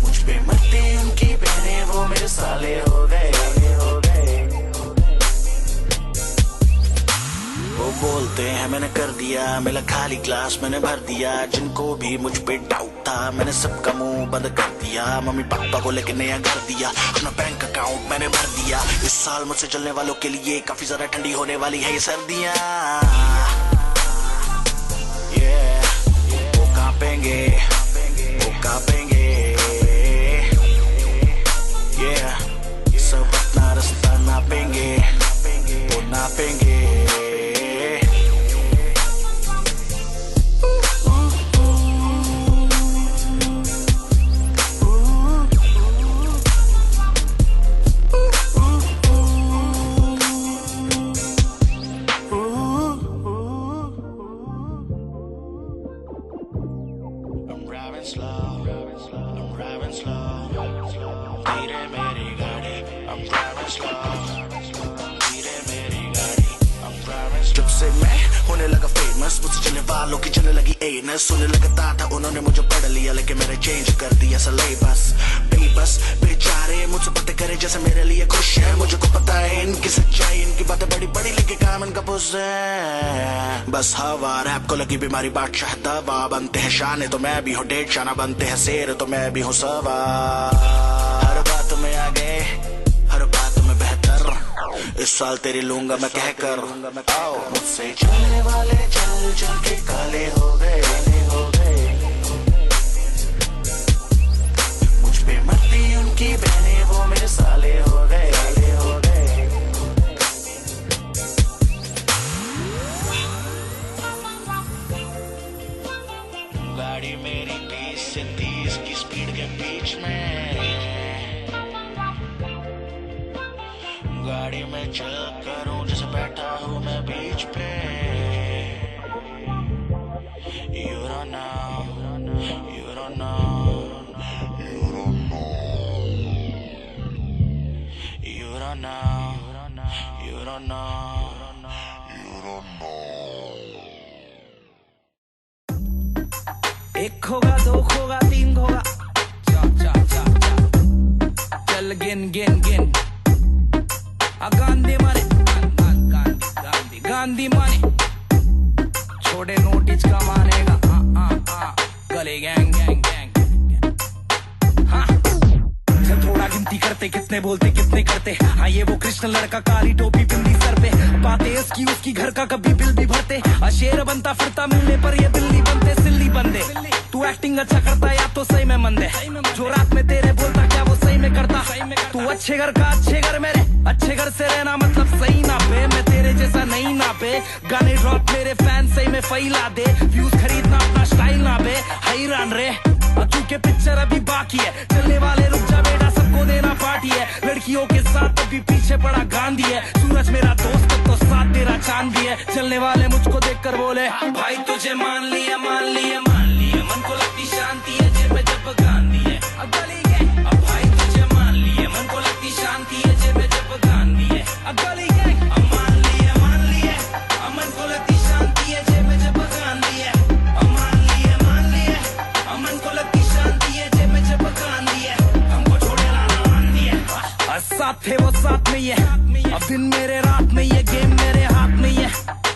मुझ पे मरती उनकी बहनें वो मेरे साले हो गए वो बोलते हैं मैंने कर दिया मेरा खाली ग्लास मैंने भर दिया जिनको भी मुझ पे डाउट था मैंने सबका मुंह बंद कर दिया मम्मी पापा को लेके नया घर दिया अपना बैंक अकाउंट मैंने भर दिया इस साल मुझसे चलने वालों के लिए काफी ज्यादा ठंडी होने वाली है ये सर्दियां वो कांपेंगे सब अपना रास्ता नापेंगे वो नापेंगे जब से मैं होने लगा फेमस मुझसे चलने वालों की चलने लगी एनस सुनने लगता था उन्होंने मुझे पढ़ लिया लेकिन मैंने चेंज कर दिया सिलेबस बेबस बेचारे मुझसे बातें करे जैसे मेरे लिए खुश है मुझे को पता है इनकी सच्चाई इनकी बातें बड़ी बड़ी लेके काम इनका पुस है बस हवा रैप को लगी बीमारी बादशाह दवा बनते हैं शाने तो मैं भी हूँ डेढ़ शाना बनते हैं शेर तो मैं भी हूँ सवा हर बात में आगे हर बात में बेहतर इस साल तेरी लूंगा मैं कहकर आओ मुझसे चलने वाले चल चल के काले हो गए मुझ पे मरती उनकी बहनें वो मेरे साले हो गए गाड़ी मेरी 20 से 30 की स्पीड के बीच में गाड़ी में चल करूं जैसे बैठा हूँ मैं बीच पे You don't know You don't know You don't know You don't know You एक होगा, दो होगा, तीन होगा, चल गिन गिन गिन। गांधी माने, गांधी गांधी माने, छोटे नोटिस का मानेगा, गले गैंग गैंग गैंग। हाँ चल थोड़ा गिनती करते, कितने बोलते कितने करते। हाँ ये वो कृष्ण लड़का, काली टोपी बिंदी सर पे, बातें इसकी उसकी घर का कभी बिल भी भरते। शेर बनता फिरता मिलने पर ये बिल्ली बनते, सिल्ली बंदे। तू एक्टिंग अच्छा करता या तो सही में मंदे, जो रात में तेरे बोलता क्या वो सही में करता। तू अच्छे घर का अच्छे घर मेरे, अच्छे घर से रहना मतलब सही ना पे। मैं तेरे जैसा नहीं ना पे, गाने ड्रॉप मेरे फैन सही में फैला दे। व्यूज खरीदना अपना स्टाइल ना पे, हैरान रे क्योंकि पिक्चर अभी बाकी है। चलने वाले रुक जा बेटा, सबको देना पार्टी है। लड़कियों के साथ अभी पीछे पड़ा गांधी है। सूरज मेरा दोस्त तो साथ तेरा चांद भी है। चलने वाले मुझको देखकर बोले भाई तुझे मान लिया मान लिया मान लिया। मन को लगती शांति है जेब में जब गांधी है। अब गली गए, अब भाई तुझे मान लिया। मन को लगती शांति है जेब में जब गांधी है। अब गली गए, अब मान लिया मान लिया। अब मन को लगती शांति है जेब में जब गांधी है। अब मान लिया मान लिया। अब मन को लगती शांति है जेब में जब गांधी है। हमको छोड़े लाना आंधी है। साथ थे वो साथ में है। अब दिन मेरे रात में ये गेम मेरे हाथ में है।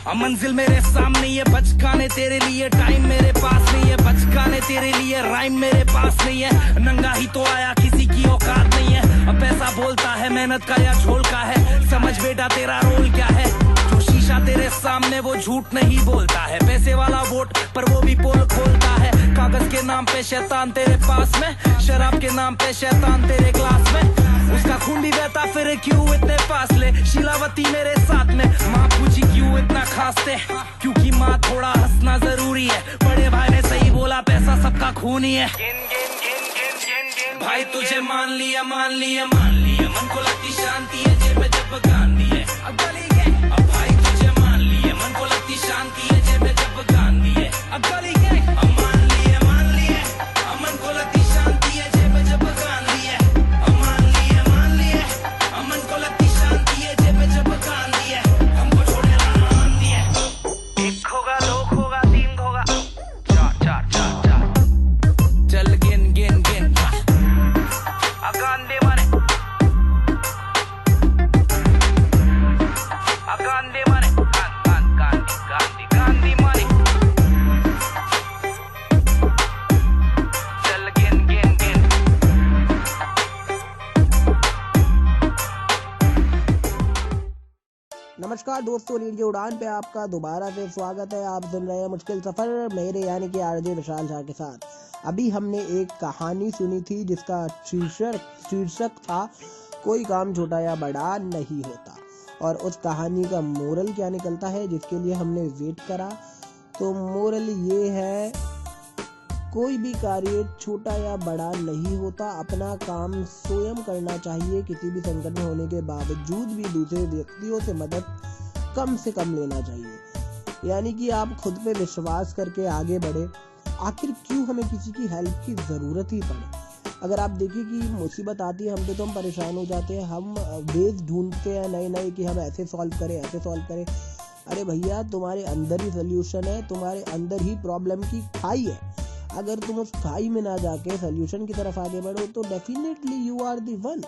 अब मंजिल मेरे सामने ये, बचकाने तेरे लिए टाइम मेरे पास नहीं है। बचकाने तेरे लिए राइम मेरे पास नहीं है। नंगा ही तो आया, किसी की औकात नहीं है। अब पैसा बोलता है मेहनत का या झोल का है। समझ बेटा तेरा रोल क्या है। जो शीशा तेरे सामने वो झूठ नहीं बोलता है। पैसे वाला वोट पर वो भी पोल खोलता है। कागज के नाम पे शैतान तेरे पास में, शराब के नाम पे शैतान तेरे ग्लास में। उसका खून भी बहता फिर क्यों इतने फासले। शीलावती मेरे साथ में, माँ पूछी क्यों इतना खास थे। क्योंकि माँ थोड़ा हंसना जरूरी है। बड़े भाई ने सही बोला, पैसा सबका खून ही है। भाई तुझे मान लिया मान लिया मान लिया। मन को लगती शांति है जेब में जब गांधी है। अब गली गए, अब भाई तुझे मान लिया। मन को लगती शांति है जेब में जब गांधी है। अब गली गए, अब मान लिया मान लिया। अब मन को लगती शांति है जेब में जब गांधी है। अब मान लिया मान लिया। अब मन को लगती शांति है जेब में जब गांधी है। हमको छोड़े लाना आंधी है। एक होगा, दो होगा, तीन होगा, चार चल गिन गिन गिन। गांधी माने, गांधी माने, गांधी गांधी माने, चल गिन गिन गिन। नमस्कार दोस्तों, रेडियो उड़ान पे आपका दोबारा से स्वागत है। आप सुन रहे हैं मुश्किल सफर, मेरे यानी कि आरजे विशाल झा के साथ। अभी हमने एक कहानी सुनी थी जिसका शीर्षक था कोई काम छोटा या बड़ा नहीं होता। और उस कहानी का मोरल क्या निकलता है, जिसके लिए हमने वेट करा। तो मोरल ये है, कोई भी कार्य छोटा या बड़ा नहीं होता। अपना काम स्वयं करना चाहिए। किसी भी संकट में होने के बावजूद भी दूसरे व्यक्तियों से मदद कम से कम लेना चाहिए। यानी कि आप खुद पे विश्वास करके आगे बढ़े। आखिर क्यों हमें किसी की हेल्प की जरूरत ही पड़े। अगर आप देखिए कि मुसीबत आती है हम पे तो हम परेशान हो जाते हैं। हम वेज ढूंढते हैं नए नए कि हम ऐसे सॉल्व करें ऐसे सॉल्व करें। अरे भैया, तुम्हारे अंदर ही सोल्यूशन है, तुम्हारे अंदर ही प्रॉब्लम की खाई है। अगर तुम उस खाई में ना जाके सोल्यूशन की तरफ आगे बढ़ो तो definitely you are the one.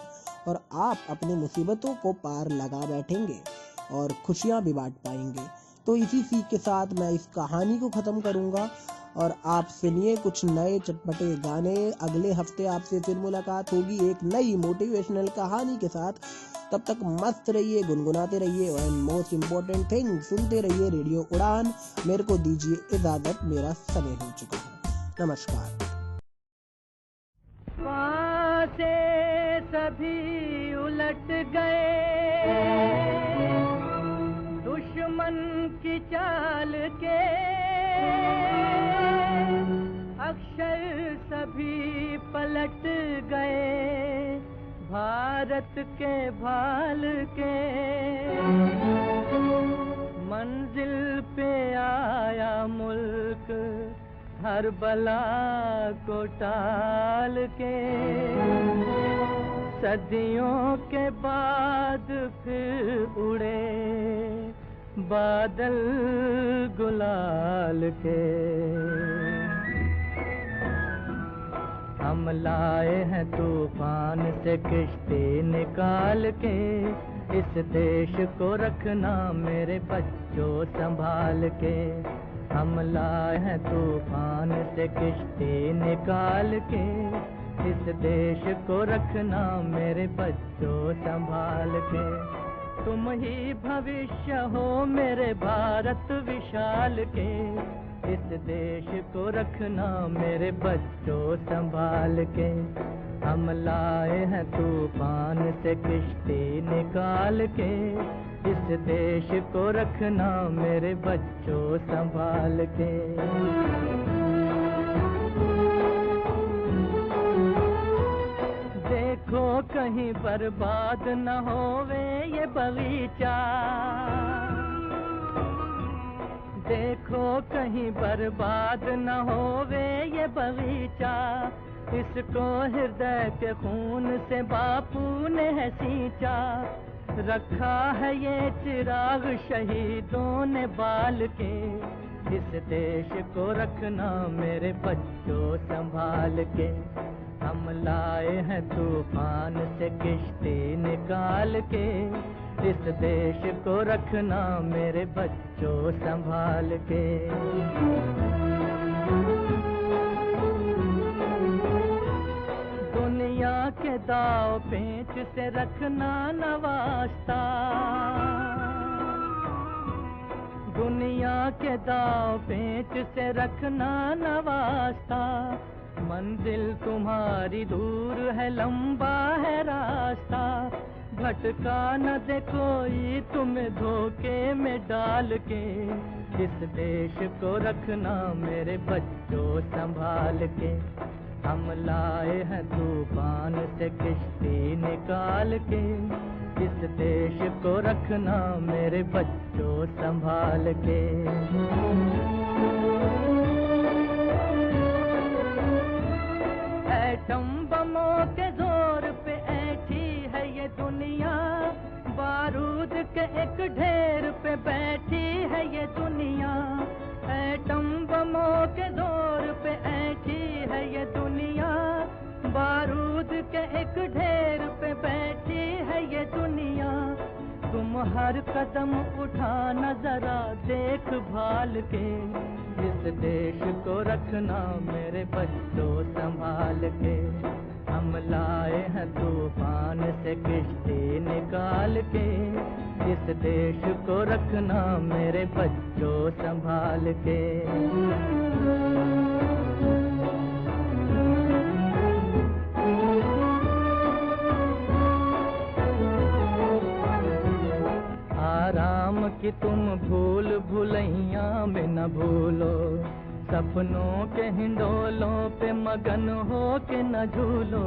और आप अपनी मुसीबतों को पार लगा बैठेंगे और खुशियां भी बांट पाएंगे। तो इसी सीख के साथ मैं इस कहानी को खत्म करूंगा और आप सुनिए कुछ नए चटपटे गाने। अगले हफ्ते आपसे फिर मुलाकात होगी एक नई मोटिवेशनल कहानी के साथ। तब तक मस्त रहिए, गुनगुनाते रहिए और मोस्ट इम्पोर्टेंट थिंग सुनते रहिए रेडियो उड़ान। मेरे को दीजिए इजाजत, मेरा समय हो चुका है। नमस्कार। वहाँ से सभी उलट गए दुश्मन की चाल के। अक्षर सभी पलट गए भारत के भाल के। मंजिल पे आया मुल्क हर बला को टाल के। सदियों के बाद फिर उड़े बादल गुलाल के, हम लाए हैं तूफान से किश्ती निकाल के, इस देश को रखना मेरे बच्चों संभाल के। हम लाए हैं तूफान से किश्ती निकाल के, इस देश को रखना मेरे बच्चों संभाल के। तुम ही भविष्य हो मेरे भारत विशाल के, इस देश को रखना मेरे बच्चों संभाल के। हम लाए हैं तूफान से किश्ती निकाल के, इस देश को रखना मेरे बच्चों संभाल के। देखो कहीं बर्बाद न होवे ये बगीचा, देखो कहीं बर्बाद न होवे ये बगीचा, इसको हृदय के खून से बापू ने है सींचा। रखा है ये चिराग शहीदों ने बाल के, इस देश को रखना मेरे बच्चों संभाल के। हम लाए हैं तूफान से किश्ती निकाल के, इस देश को रखना मेरे बच्चों संभाल के। दुनिया के दाव पेंच से रखना न वास्ता, दुनिया के दाव पेंच से रखना न वास्ता। मंजिल तुम्हारी दूर है, लंबा है रास्ता, भटका न दे कोई तुम्हें धोखे में डाल के, इस देश को रखना मेरे बच्चों संभाल के। हम लाए हैं तूफान से किश्ती निकाल के, इस देश को रखना मेरे बच्चों संभाल के। एटम बमों के जोर पे ऐठी है ये दुनिया, बारूद के एक ढेर पे बैठी है ये दुनिया। एटम बमों के जोर पे ऐठी है ये दुनिया, बारूद के एक ढेर पे बैठी है ये दुनिया। तुम हर कदम उठाना जरा देख भाल के, इस देश को रखना मेरे बच्चों संभाल के। हम लाए हैं तूफान से किश्ती निकाल के, इस देश को रखना मेरे बच्चों संभाल के। आराम की तुम भूल भुलैया में न भूलो, सपनों के हिंडोलों पे मगन हो के न झूलो।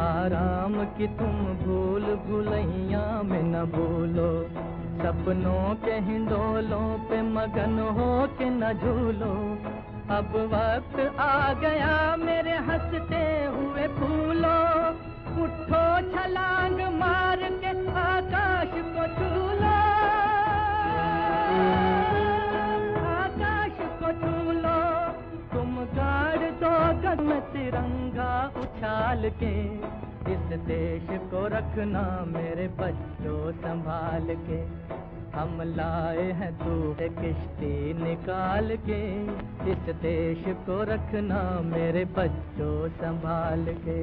आराम की तुम भूल भुलैया में न भूलो, सपनों के हिंडोलों पे मगन हो के न झूलो। अब वक्त आ गया मेरे हंसते हुए फूलो, उठो छलांग मार के आकाश को छू लो, आकाश को छू लो। तुम गाड़ दो गगन में तिरंगा उछाल के, इस देश को रखना मेरे बच्चों संभाल के। हम लाए हैं तूफान किश्ती निकाल के, इस देश को रखना मेरे बच्चों संभाल के।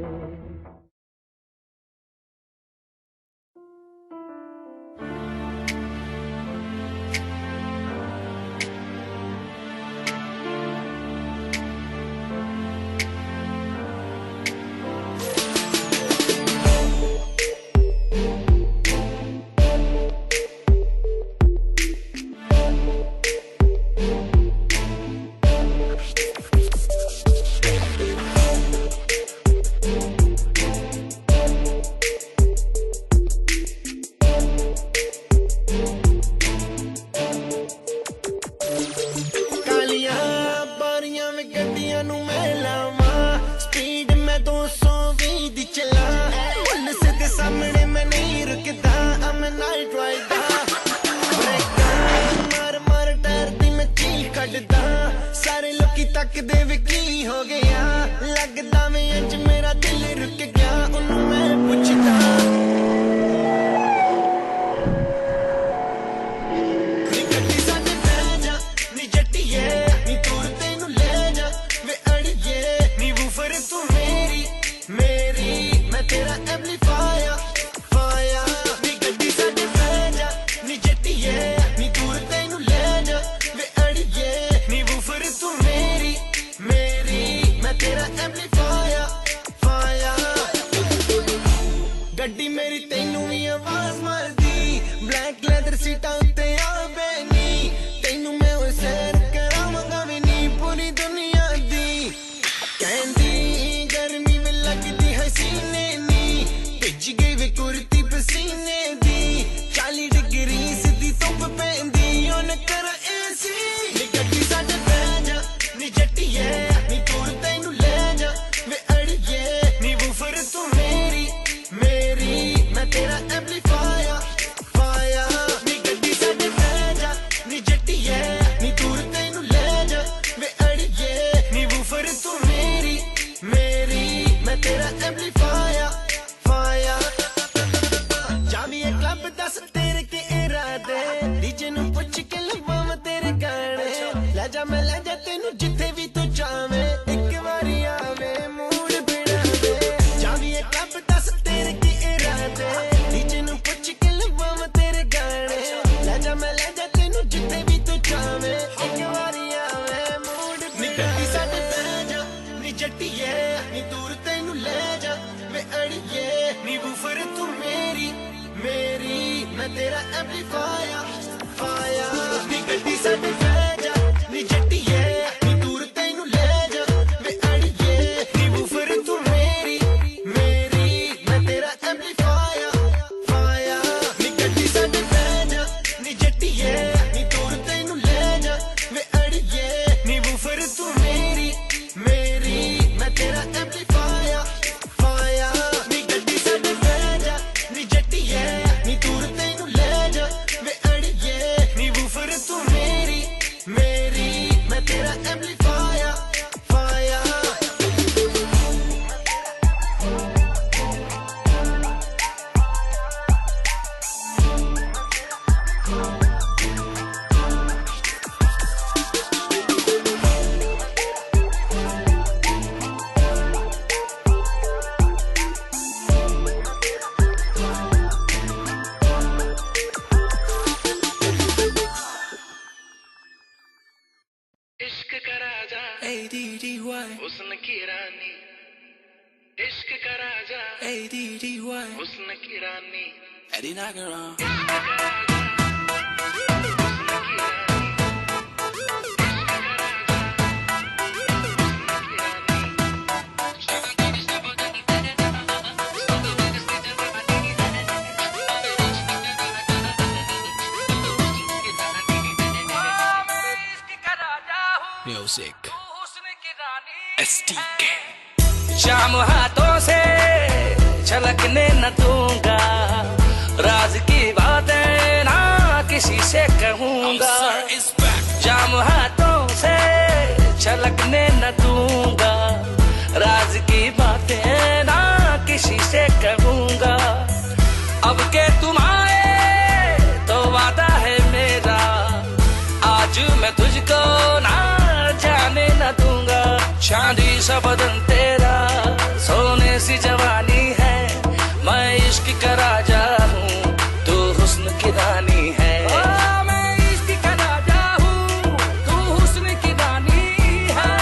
तक दे की हो गया लगदा मैं अज मेरा दिल रुक गया उन्हों मैं पूछदा नी गड्डी साडे पै जा नी जट्टीए नी दूर तैनू ले जा वे अड़िए नी वूफर तू मेरी मैं तेरा एम्पलीफायर फायर नी गड्डी साडे पै जा नी जट्टीए नी दूर तैनू ले जा वे अड़िए नी वूफर तू मेरी मैं तेरा एम्पलीफायर फायर गड्डी मेरी तैनू भी आवाज मारदी ब्लैक लेदर सीटां उत्ते आ बैनी तैनू मैं ओ सैर करावांगा वे नी पूरी दुनिया दी कहंदी गर्मी में लगदी हसीने नी भिज गई वे कुर्ती पसीने दी 40 डिग्री सीधी धुप पैंदी ओन कर एसी नी गड्डी साडे पै जा नी जट्टीए नी दूर तैनू ले जा वे अड़िए नी वूफर तू मेरी मैं तेरा एम्पलीफायर फायर नी गड्डी साडे पै जा नी जट्टीए नी दूर तैनू ले जा वे अड़िए नी वूफर तू मेरी मैं तेरा एम्पलीफायर फायर जावी एक क्लब दस तेरे के इरादे डीजे नु पुछ के लवां तेरे गाने ले जा मैं ले जा तेनू जिथे भी तू चावे एक बारी आवे मूड बिना दे जावी एक क्लब दस तेरे के इरादे डीजे नु पुछ के लवां तेरे गाने ले जा मैं ले जा तेनू जिथे भी तू चावे एक बारी आवे मूड बिना नी साडे पै जा नी जट्टीए नी दूर तैनू ले जा वे अड़िए नी वूफर तू मेरी मैं तेरा एम्पलीफायर फायर नी गड्डी साडे पै जा नी जट्टीए नी दूर तैनू ले जा वे अड़िए नी वूफर तू मेरी मैं तेरा एम्पलीफायर फायर नी गड्डी साडे पै जा नी जट्टीए नी दूर तैनू ले जा वे अड़िए नी वूफर तू मेरी मैं तेरा एम्पलीफायर फायर नी गड्डी साडे पै जा नी जट्टीए नी दूर तैनू ले जा वे अड़िए नी वूफर तू मेरी मैं तेरा एम्पलीफायर फायर इश्क का राजा ADDY हुस्न की रानी इश्क का राजा ADDY हुस्न की रानी Eddie Nagarone Music STK शाम हाथों से छलकने न दूंगा राज की बातें ना किसी से कहूंगा जाम हाथों से छलकने न दूंगा राज की बातें ना किसी से कहूंगा अब के तुम आए तो वादा है मेरा आज मैं तुझको ना जाने न दूंगा चांदी सा बदन तेरा सोने सी जवानी है मैं इश्क का राजा हूँ तू हुस्न की रानी है मैं इश्क का राजा हूँ तू हुस्न की रानी है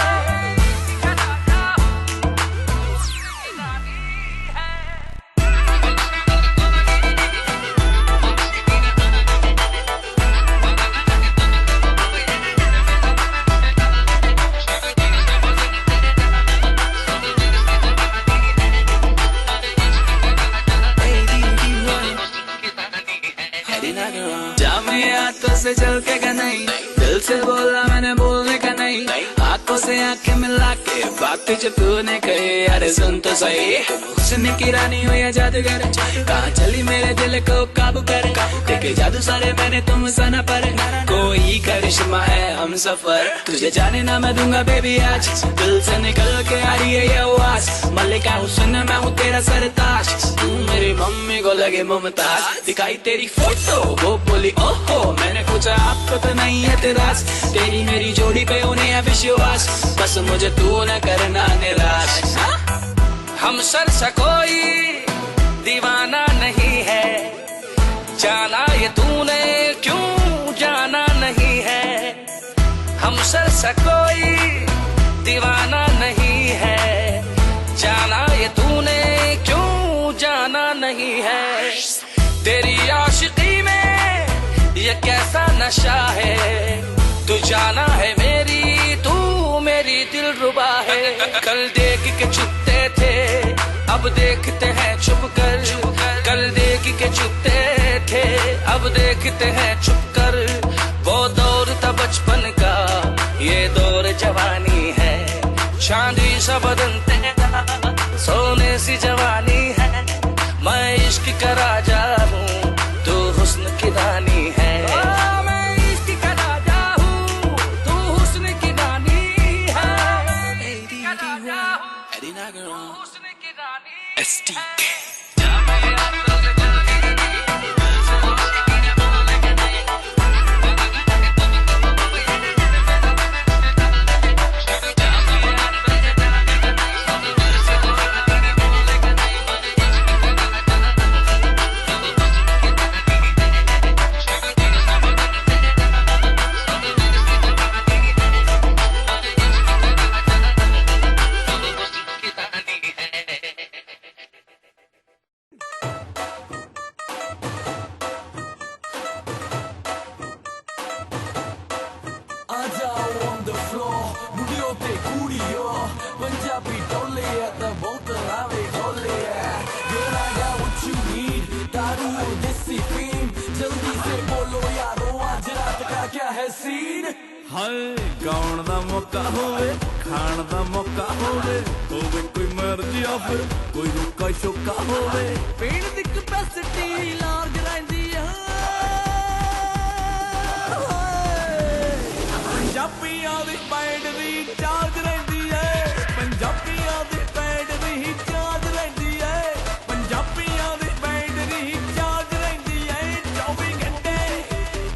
से चल के का नहीं दिल से बोला मैंने बोलने का नहीं हाथ आंखों से आंखें मिला के बात जो तूने कही, अरे सुन तो सही, हुस्न की रानी हो या जादूगर, कहाँ चली मेरे दिल को काबू करे, देखे जादू सारे मैंने तुम सना पर, कोई करिश्मा है हम सफर, तुझे जाने ना मैं दूंगा बेबी आज, दिल से निकल के आ रही है ये आवाज, मल्लिका हुस्न मैं हूँ तेरा सरताज, तू मेरी मम्मी को लगे मुमताज, दिखाई तेरी फोटो वो बोली ओहो, मैंने पूछा आपको तो नहीं है तेराज, तेरी मेरी जोड़ी पे उन्हें है विश्वास, बस मुझे तू न करना निराश। हम सर सा कोई दीवाना नहीं है, जाना ये तूने क्यों जाना नहीं है, हम सर सा कोई दीवाना नहीं है, जाना ये तूने क्यों जाना नहीं है, तेरी आशिकी में ये कैसा नशा है, तू जाना है मेरी तू मेरी दिलरुबा है, कल देख के छुपते थे अब देखते हैं छुप कर, कल देख के छुपते थे अब देखते हैं छुप कर, वो दौर था बचपन का ये दौर जवानी है, चांदी सा बदन तेरा सोने सी जवानी है, मैं इश्क का राजा हूँ तू हुस्न की रानी है, मैं इश्क का राजा हूँ तू हुस्न की रानी है, हुस्न की रानी STK। हाय गाउन दा मौका होवे, खान दा मौका होवे कोई मर्जी ऑफर कोई रुका शोका होवे, पीण दी कैपेसिटी लार्ज रहिंदी है, पंजाबियां दी बैंड दी चार्ज रहिंदी है, पंजाबियां दी बैंड दी चार्ज रहिंदी है, पंजाबियां दी बैंड दी चार्ज रहिंदी है, 24 घंटे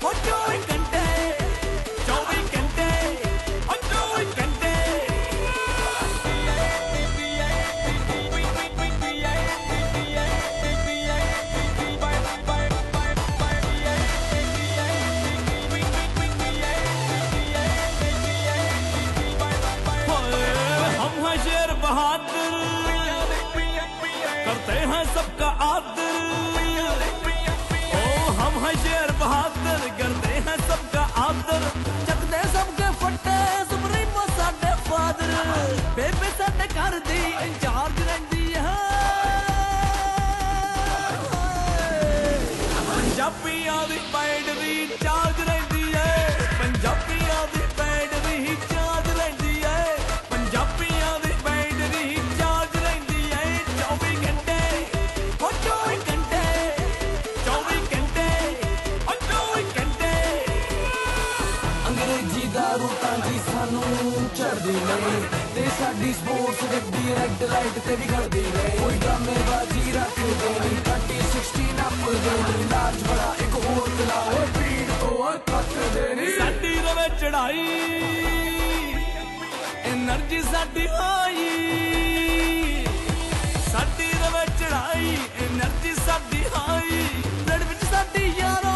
हो 24 घंटे 24 घंटे हो 24 घंटे, हम हैं शेर बहादुर करते हैं सबका आदर, ओ हम हैं शेर बहादुर करते हैं सबका आदर, चकदे सबके फट्टे सुप्रीमो साडे फादर, बेबे साडे घर दी इंचार्ज रहिंदी है, पंजाबियां दी बैंड दी चार्ज रहिंदी है, पंजाबियां दी बैंड दी चार्ज रहिंदी है, पंजाबियां दी बैंड दी चार्ज रहिंदी है, 24 घंटे हो 24 घंटे 24 घंटे हो 24 घंटे। अंग्रेजी दारू तांजी सानू चढ़दी नहीं, ते साडी स्पोर्ट्स गड्डी रेड लाइट ते भी खड़दी नहीं, कोई ड्रामेबाजी रख देनी, 30-16 अप देनी, लार्ज बड़ा एक होर तला भीड़ तो कट देनी, साडी रवे चढ़ाई एनर्जी साडी हाई, साडी रवे चढ़ाई एनर्जी साडी हाई, ब्लड विच साडी यारो